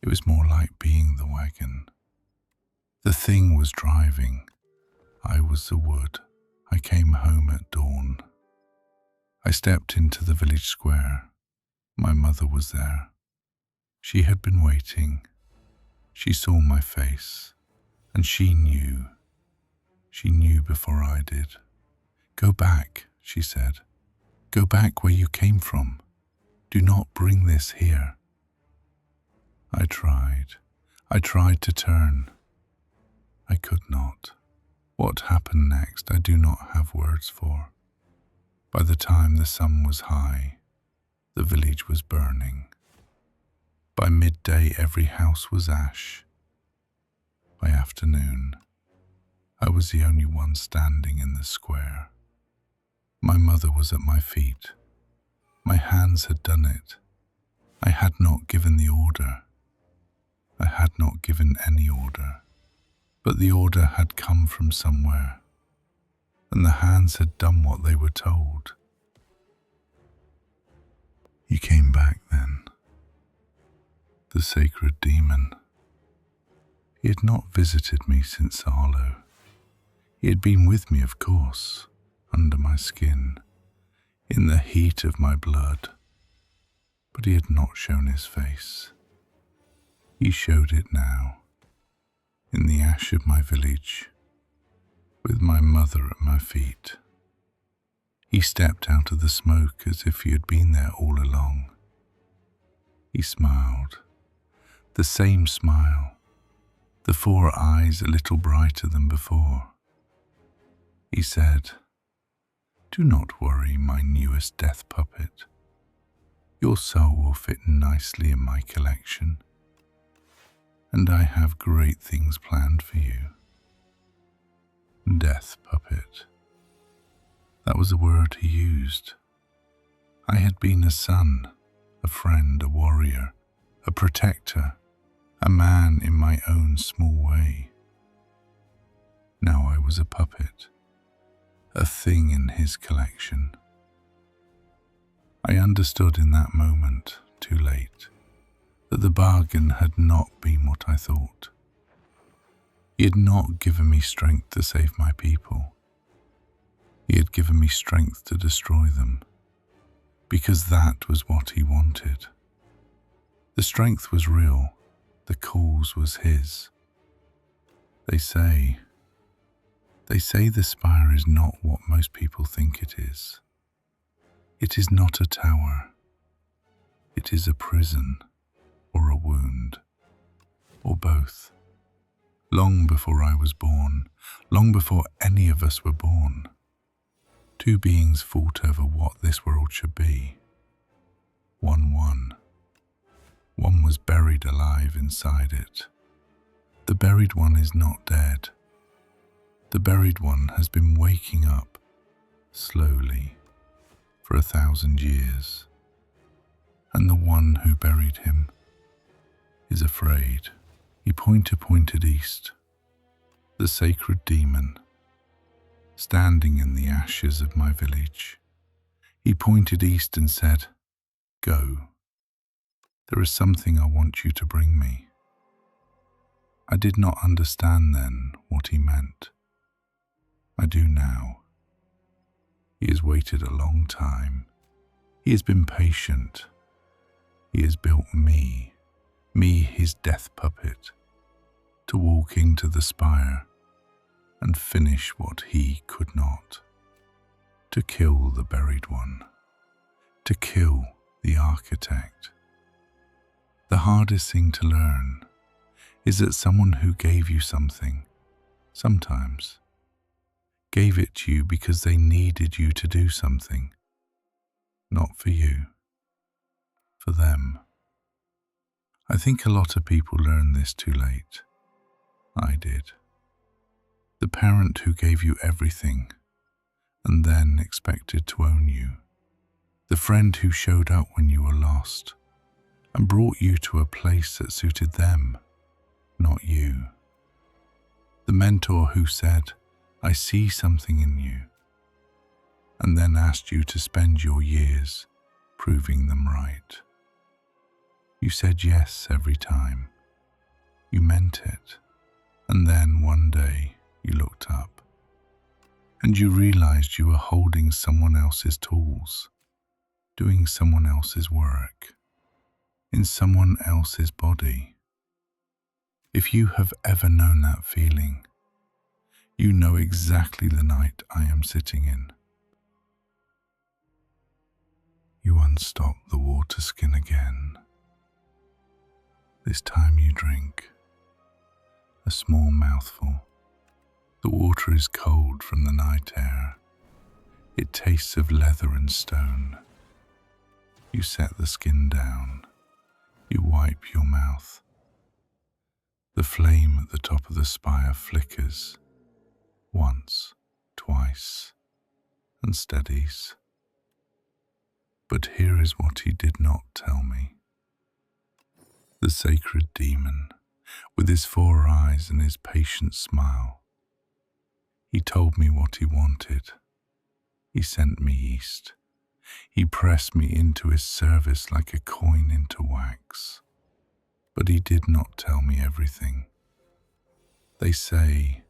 It was more like being the wagon. The thing was driving. I was the wood. I came home at dawn. I stepped into the village square. My mother was there. She had been waiting. She saw my face, and she knew. She knew before I did. Go back, she said. Go back where you came from. Do not bring this here. I tried to turn. I could not. What happened next I do not have words for. By the time the sun was high, the village was burning. By midday every house was ash. By afternoon, I was the only one standing in the square. My mother was at my feet. My hands had done it. I had not given the order. I had not given any order. But the order had come from somewhere, and the hands had done what they were told. He came back then, the sacred demon. He had not visited me since Arlo. He had been with me, of course, under my skin, in the heat of my blood, but he had not shown his face. He showed it now, in the ash of my village, with my mother at my feet. He stepped out of the smoke as if he had been there all along. He smiled, the same smile, the 4 eyes a little brighter than before. He said, "Do not worry, my newest death puppet. Your soul will fit nicely in my collection, and I have great things planned for you." Death puppet. That was the word he used. I had been a son, a friend, a warrior, a protector, a man in my own small way. Now I was a puppet, a thing in his collection. I understood in that moment, too late, that the bargain had not been what I thought. He had not given me strength to save my people. He had given me strength to destroy them, because that was what he wanted. The strength was real, the cause was his. They say the spire is not what most people think it is. It is not a tower. It is a prison, or a wound, or both. Long before I was born, long before any of us were born, two beings fought over what this world should be. One won. One was buried alive inside it. The buried one is not dead. The buried one has been waking up, slowly, for 1,000 years. And the one who buried him is afraid. He pointed east, the sacred demon, standing in the ashes of my village. He pointed east and said, "Go. There is something I want you to bring me." I did not understand then what he meant. I do now. He has waited a long time. He has been patient. He has built me, his death puppet, to walk into the spire and finish what he could not, to kill the buried one, to kill the architect. The hardest thing to learn is that someone who gave you something, sometimes, gave it to you because they needed you to do something, not for you, for them. I think a lot of people learn this too late. I did. The parent who gave you everything and then expected to own you. The friend who showed up when you were lost and brought you to a place that suited them, not you. The mentor who said, "I see something in you," and then asked you to spend your years proving them right. You said yes every time. You meant it. And then one day you looked up and you realized you were holding someone else's tools, doing someone else's work, in someone else's body. If you have ever known that feeling, you know exactly the night I am sitting in. You unstop the water skin again. This time you drink a small mouthful. The water is cold from the night air. It tastes of leather and stone. You set the skin down. You wipe your mouth. The flame at the top of the spire flickers, once, twice, and steadies. But here is what he did not tell me. The sacred demon, with his 4 eyes and his patient smile. He told me what he wanted. He sent me east. He pressed me into his service like a coin into wax. But he did not tell me everything. They say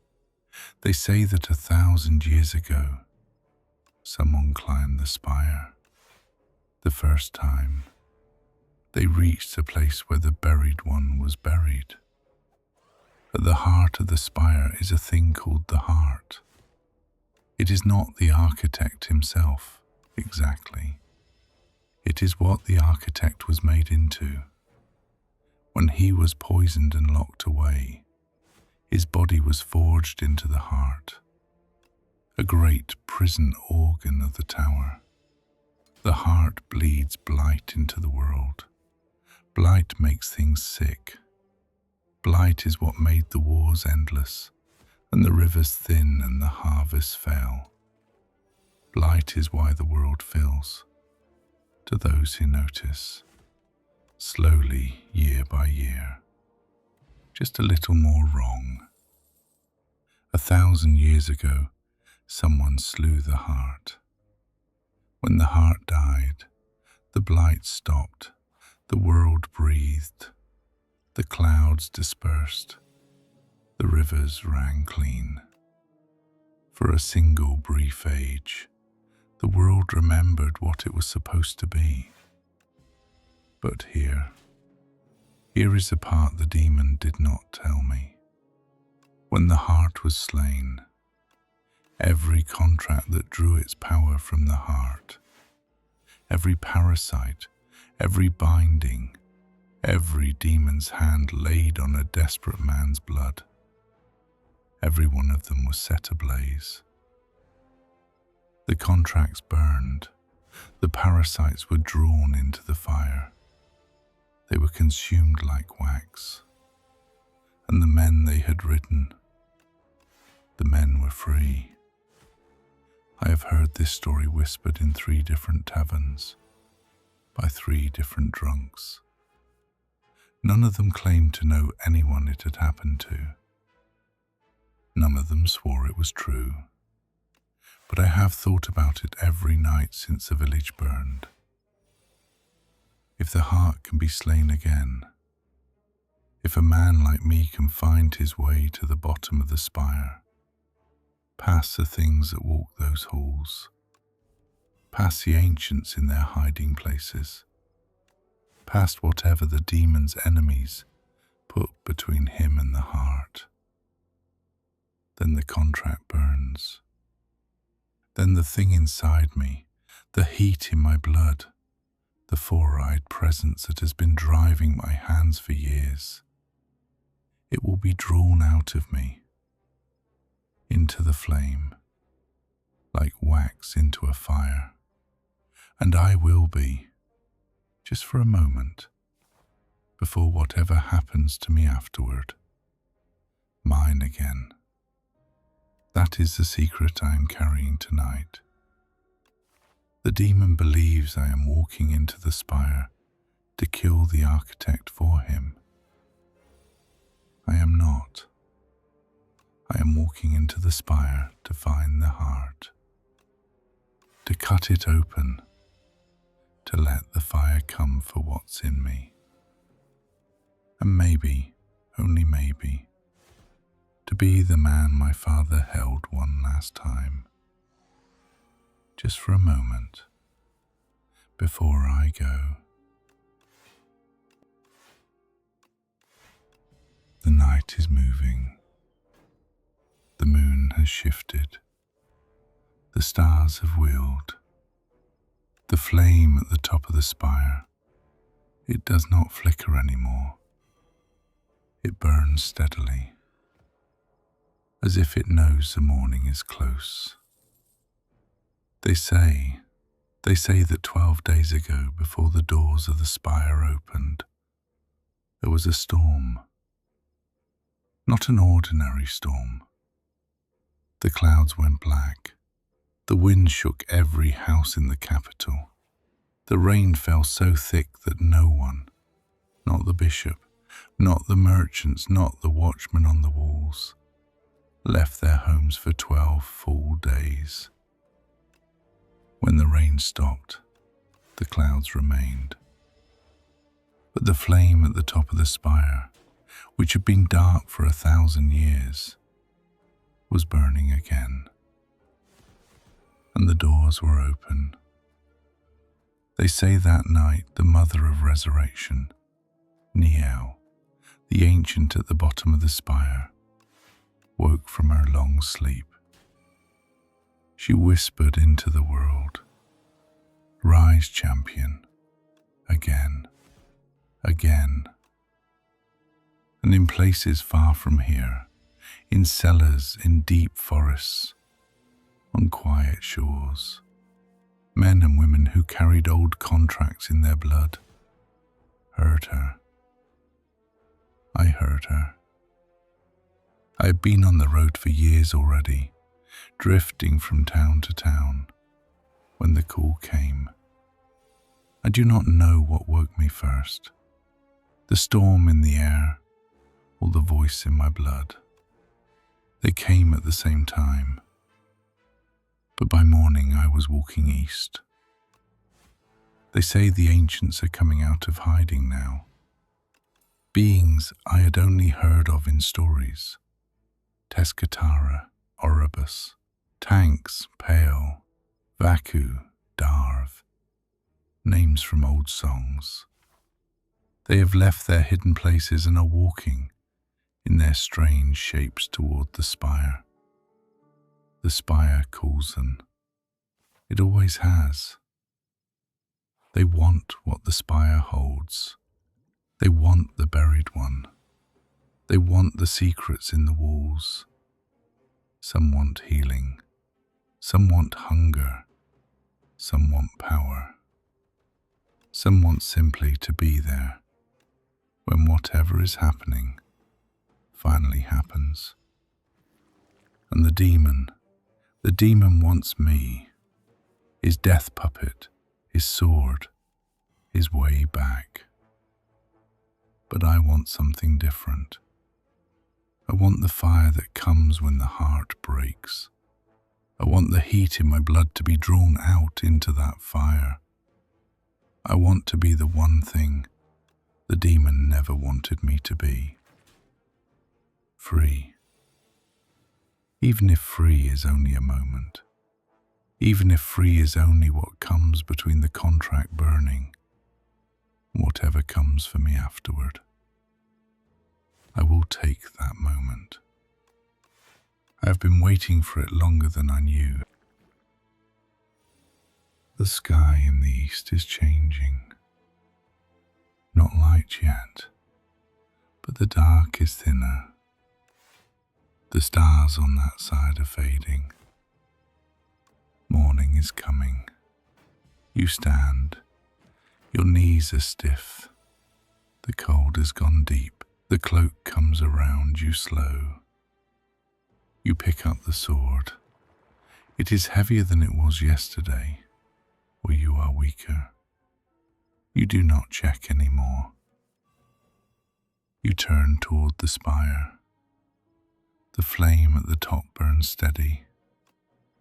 that 1,000 years ago, someone climbed the spire. The first time, they reached the place where the buried one was buried. At the heart of the spire is a thing called the heart. It is not the architect himself, exactly. It is what the architect was made into. When he was poisoned and locked away, his body was forged into the heart, a great prison organ of the tower. The heart bleeds blight into the world. Blight makes things sick. Blight is what made the wars endless, and the rivers thin and the harvests fail. Blight is why the world fills, to those who notice, slowly, year by year, just a little more wrong. 1,000 years ago, someone slew the heart. When the heart died, the blight stopped, the world breathed, the clouds dispersed, the rivers ran clean. For a single brief age, the world remembered what it was supposed to be. But here is a part the demon did not tell me. When the heart was slain, every contract that drew its power from the heart, every parasite, every binding, every demon's hand laid on a desperate man's blood, every one of them was set ablaze. The contracts burned, the parasites were drawn into the fire. They were consumed like wax, and the men they had ridden, the men were free. I have heard this story whispered in 3 different taverns, by 3 different drunks. None of them claimed to know anyone it had happened to. None of them swore it was true. But I have thought about it every night since the village burned. If the heart can be slain again, if a man like me can find his way to the bottom of the spire, past the things that walk those halls, past the ancients in their hiding places, past whatever the demon's enemies put between him and the heart, then the contract burns. Then the thing inside me, the heat in my blood, the 4-eyed presence that has been driving my hands for years, it will be drawn out of me, into the flame, like wax into a fire, and I will be, just for a moment, before whatever happens to me afterward, mine again. That is the secret I am carrying tonight. The demon believes I am walking into the spire to kill the architect for him. I am not. I am walking into the spire to find the heart, to cut it open, to let the fire come for what's in me. And maybe, only maybe, to be the man my father held one last time. Just for a moment, before I go. The night is moving. The moon has shifted. The stars have wheeled. The flame at the top of the spire, it does not flicker anymore. It burns steadily, as if it knows the morning is close. They say that 12 days ago, before the doors of the spire opened, there was a storm. Not an ordinary storm. The clouds went black. The wind shook every house in the capital. The rain fell so thick that no one, not the bishop, not the merchants, not the watchmen on the walls, left their homes for 12 full days. When the rain stopped, the clouds remained. But the flame at the top of the spire, which had been dark for 1,000 years, was burning again. And the doors were open. They say that night the mother of resurrection, Niel, the ancient at the bottom of the spire, woke from her long sleep. She whispered into the world, "Rise, champion, again, again." And in places far from here, in cellars, in deep forests, on quiet shores, men and women who carried old contracts in their blood heard her. I heard her. I had been on the road for years already, drifting from town to town, when the call came. I do not know what woke me first, the storm in the air or the voice in my blood. They came at the same time, but by morning I was walking east. They say the ancients are coming out of hiding now. Beings I had only heard of in stories, Teskatara, Oribus, Tanks, Pale, Vaku, Darv, names from old songs. They have left their hidden places and are walking in their strange shapes toward the spire. The spire calls them. It always has. They want what the spire holds. They want the buried one. They want the secrets in the walls. Some want healing. Some want hunger. Some want power. Some want simply to be there when whatever is happening finally happens. And the demon wants me, his death puppet, his sword, his way back. But I want something different. I want the fire that comes when the heart breaks. I want the heat in my blood to be drawn out into that fire. I want to be the one thing the demon never wanted me to be. Free. Even if free is only a moment. Even if free is only what comes between the contract burning, whatever comes for me afterward. I will take that moment. I have been waiting for it longer than I knew. The sky in the east is changing. Not light yet, but the dark is thinner. The stars on that side are fading. Morning is coming. You stand. Your knees are stiff. The cold has gone deep. The cloak comes around you slow. You pick up the sword. It is heavier than it was yesterday, or you are weaker. You do not check anymore. You turn toward the spire. The flame at the top burns steady.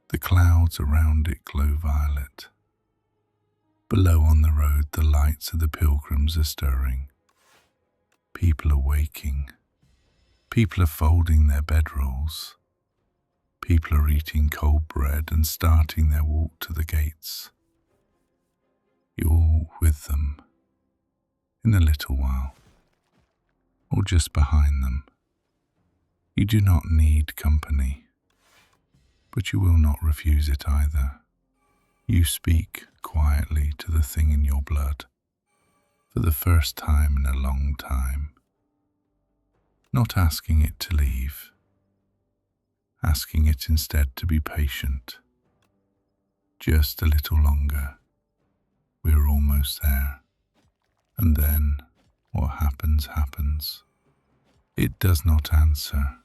The clouds around it glow violet. Below on the road, the lights of the pilgrims are stirring. People are waking. People are folding their bedrolls. People are eating cold bread and starting their walk to the gates. You all with them, in a little while, or just behind them. You do not need company, but you will not refuse it either. You speak quietly to the thing in your blood, for the first time in a long time, not asking it to leave, asking it instead to be patient. Just a little longer. We are almost there. And then what happens, happens. It does not answer.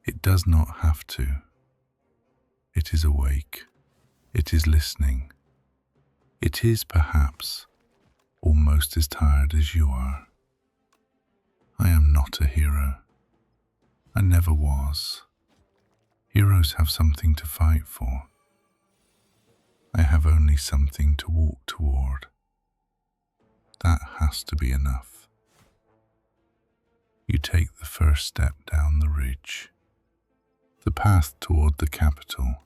It does not have to. It is awake. It is listening. It is perhaps almost as tired as you are. I am not a hero. I never was. Heroes have something to fight for. I have only something to walk toward. That has to be enough. You take the first step down the ridge, the path toward the capital,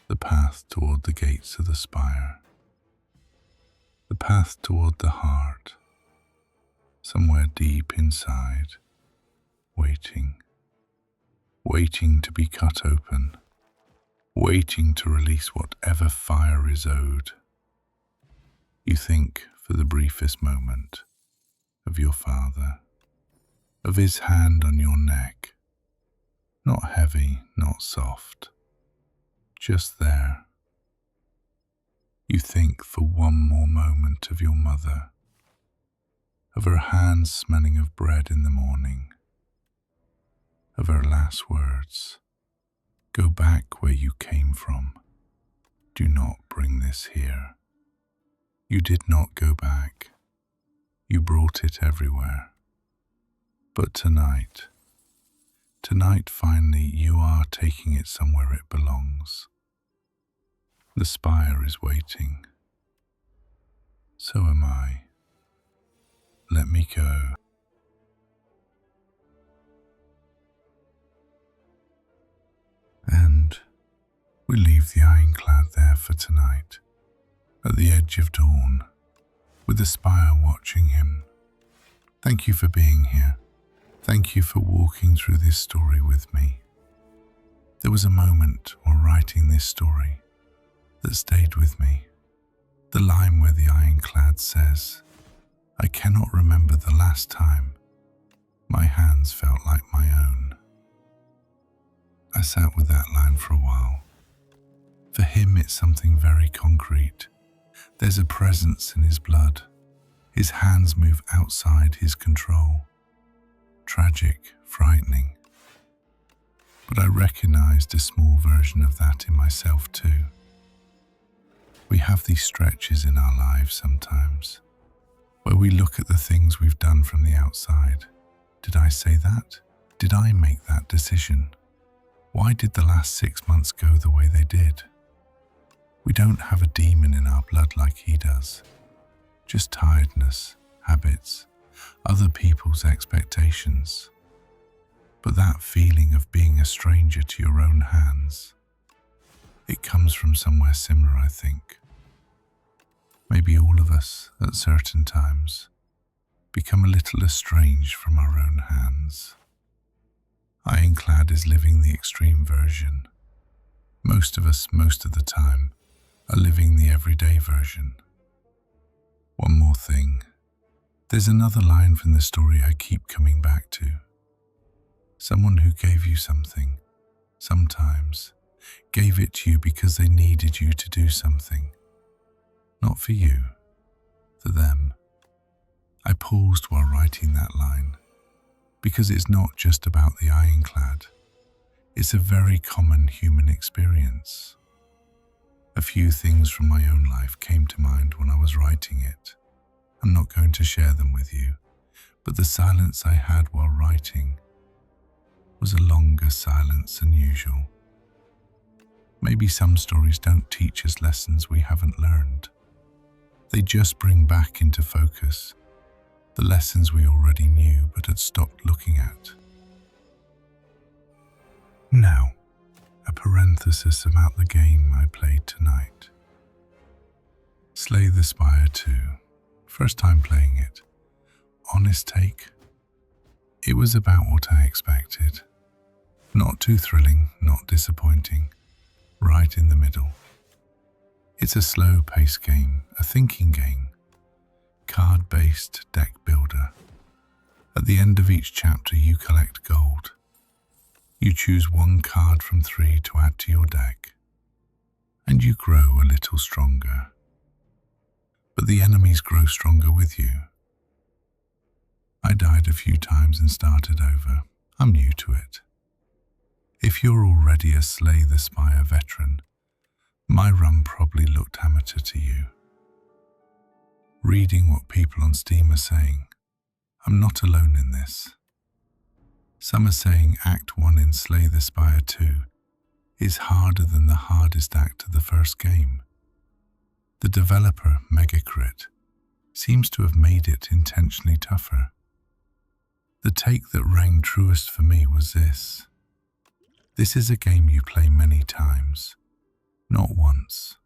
the path toward the gates of the spire, the path toward the heart, somewhere deep inside, waiting, waiting to be cut open, waiting to release whatever fire is owed. You think for the briefest moment of your father, of his hand on your neck, not heavy, not soft, just there. You think for one more moment of your mother, of her hands smelling of bread in the morning, of her last words, "Go back where you came from. Do not bring this here." You did not go back. You brought it everywhere. But tonight finally you are taking it somewhere it belongs. The spire is waiting. So am I. Let me go. And we leave the ironclad there for tonight, at the edge of dawn, with the spire watching him. Thank you for being here. Thank you for walking through this story with me. There was a moment while writing this story that stayed with me. The line where the ironclad says, "I cannot remember the last time my hands felt like my own." I sat with that line for a while. For him, it's something very concrete. There's a presence in his blood. His hands move outside his control. Tragic, frightening. But I recognized a small version of that in myself too. We have these stretches in our lives sometimes, where we look at the things we've done from the outside. Did I say that? Did I make that decision? Why did the last 6 months go the way they did? We don't have a demon in our blood like he does. Just tiredness, habits, other people's expectations. But that feeling of being a stranger to your own hands, it comes from somewhere similar, I think. Maybe all of us, at certain times, become a little estranged from our own hands. Ironclad is living the extreme version. Most of us, most of the time, are living the everyday version. One more thing. There's another line from the story I keep coming back to. Someone who gave you something, sometimes, gave it to you because they needed you to do something. Not for you, for them. I paused while writing that line, because it's not just about the ironclad. It's a very common human experience. A few things from my own life came to mind when I was writing it. I'm not going to share them with you, but the silence I had while writing was a longer silence than usual. Maybe some stories don't teach us lessons we haven't learned. They just bring back into focus the lessons we already knew but had stopped looking at. Now, a parenthesis about the game I played tonight. Slay the Spire 2. First time playing it. Honest take? It was about what I expected. Not too thrilling, not disappointing. Right in the middle. It's a slow-paced game, a thinking game. Card-based deck builder. At the end of each chapter you collect gold. You choose one card from 3 to add to your deck, and you grow a little stronger. But the enemies grow stronger with you. I died a few times and started over. I'm new to it. If you're already a Slay the Spire veteran, my run probably looked amateur to you. Reading what people on Steam are saying, I'm not alone in this. Some are saying Act 1 in Slay the Spire 2 is harder than the hardest act of the first game. The developer, Megacrit, seems to have made it intentionally tougher. The take that rang truest for me was this. This is a game you play many times, not once.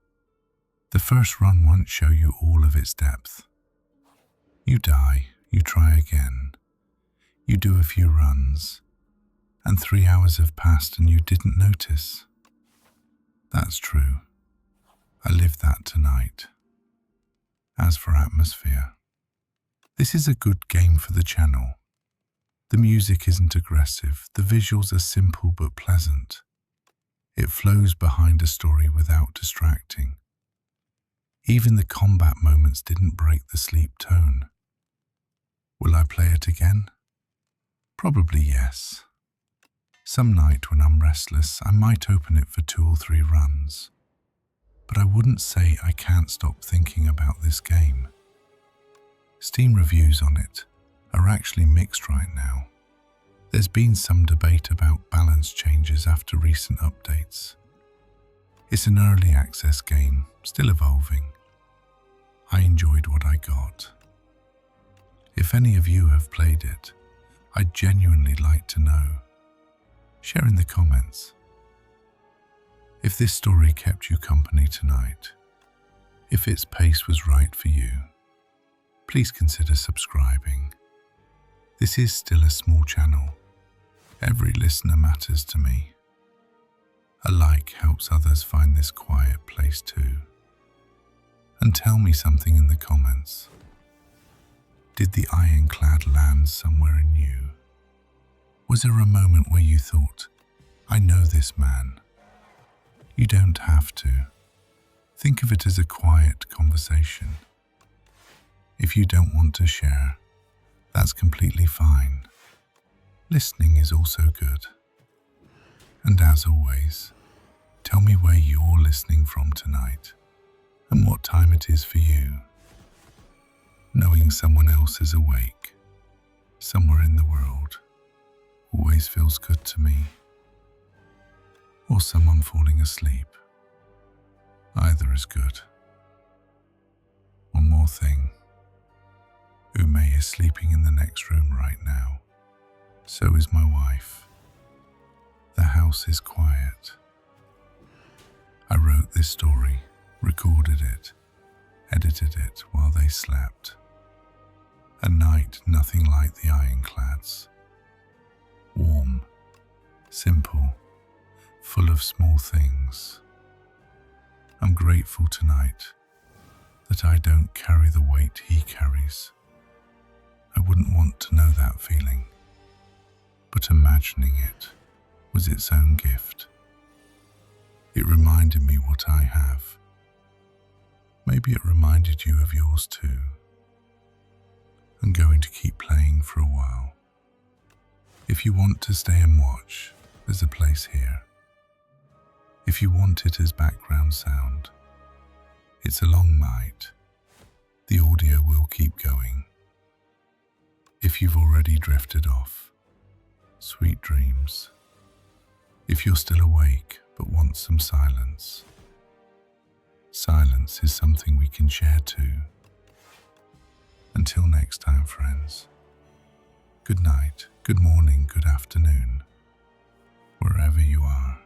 The first run won't show you all of its depth. You die, you try again. You do a few runs, and 3 hours have passed and you didn't notice. That's true. I lived that tonight. As for atmosphere, this is a good game for the channel. The music isn't aggressive, the visuals are simple but pleasant. It flows behind a story without distracting. Even the combat moments didn't break the sleep tone. Will I play it again? Probably yes. Some night when I'm restless, I might open it for 2 or 3 runs. But I wouldn't say I can't stop thinking about this game. Steam reviews on it are actually mixed right now. There's been some debate about balance changes after recent updates. It's an early access game, still evolving. I enjoyed what I got. If any of you have played it, I'd genuinely like to know. Share in the comments. If this story kept you company tonight, if its pace was right for you, please consider subscribing. This is still a small channel. Every listener matters to me. A like helps others find this quiet place too. And tell me something in the comments. Did the ironclad land somewhere in you? Was there a moment where you thought, I know this man? You don't have to. Think of it as a quiet conversation. If you don't want to share, that's completely fine. Listening is also good. And as always, tell me where you're listening from tonight and what time it is for you. Knowing someone else is awake, somewhere in the world, always feels good to me. Or someone falling asleep. Either is good. One more thing. Ume is sleeping in the next room right now. So is my wife. The house is quiet. I wrote this story, recorded it, edited it while they slept. A night nothing like the ironclads. Warm, simple, full of small things. I'm grateful tonight that I don't carry the weight he carries. I wouldn't want to know that feeling, but imagining it was its own gift. It reminded me what I have. Maybe it reminded you of yours too. I'm going to keep playing for a while. If you want to stay and watch, there's a place here. If you want it as background sound, it's a long night. The audio will keep going. If you've already drifted off, sweet dreams. If you're still awake but want some silence, silence is something we can share too. Until next time, friends. Good night, good morning, good afternoon, wherever you are.